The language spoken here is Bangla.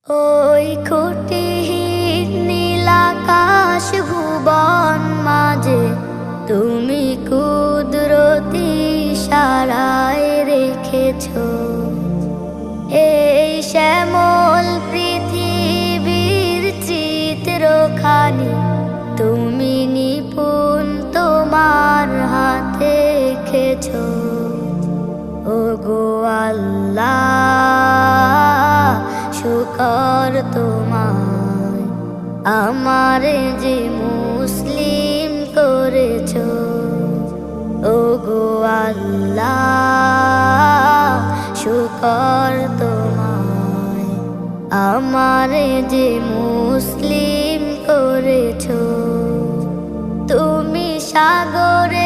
ওই খুঁটিহীন নীলাকাশ ভুবন মাঝে তুমি কুদরতি ইশারায় রেখেছ এই শ্যামল পৃথিবীর চিত্রখানি তুমি নিপুণ তোমার হাতে এঁকেছ। ওগো আল্লাহ, শুকর তোমার আমারে যে মুসলিম করেছ। ওগো আল্লাহ, শুকর তোমার আমারে যে মুসলিম করেছ। তুমি সাগরে